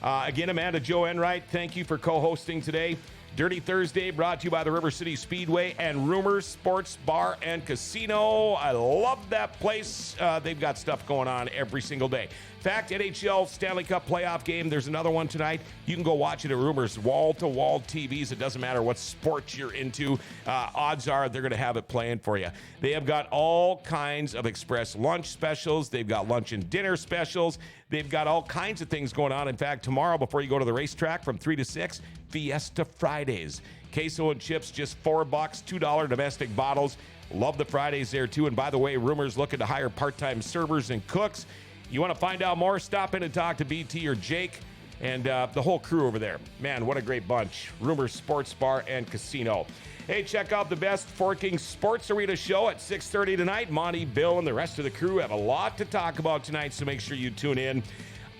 S1: Again, Amanda Jo Enright, thank you for co-hosting today. Dirty Thursday brought to you by the River City Speedway and Rumors Sports Bar and Casino. I love that place. They've got stuff going on every single day. In fact, NHL Stanley Cup playoff game, there's another one tonight. You can go watch it at Rumors, wall-to-wall TVs. It doesn't matter what sport you're into. Odds are they're going to have it playing for you. They have got all kinds of express lunch specials. They've got lunch and dinner specials. They've got all kinds of things going on. In fact, tomorrow before you go to the racetrack from 3 to 6, Fiesta Fridays. Queso and chips, just $4, $2 domestic bottles. Love the Fridays there, too. And by the way, Rumors looking to hire part-time servers and cooks. You want to find out more? Stop in and talk to BT or Jake and the whole crew over there. Man, what a great bunch. Rumors Sports Bar and Casino. Hey, check out the best Forking Sports Arena show at 6:30 tonight. Monty, Bill, and the rest of the crew have a lot to talk about tonight, so make sure you tune in.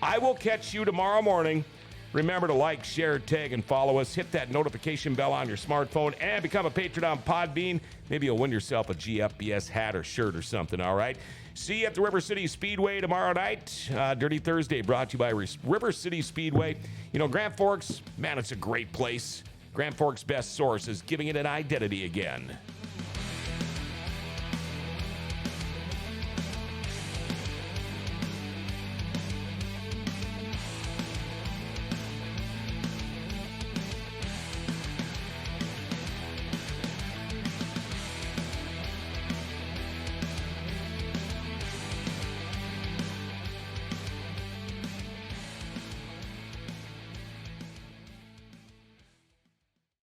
S1: I will catch you tomorrow morning. Remember to like, share, tag, and follow us. Hit that notification bell on your smartphone and become a patron on Podbean. Maybe you'll win yourself a GFBS hat or shirt or something, all right? See you at the River City Speedway tomorrow night. Dirty Thursday brought to you by River City Speedway. Grand Forks, man, it's a great place. Grand Forks' best source is giving it an identity again.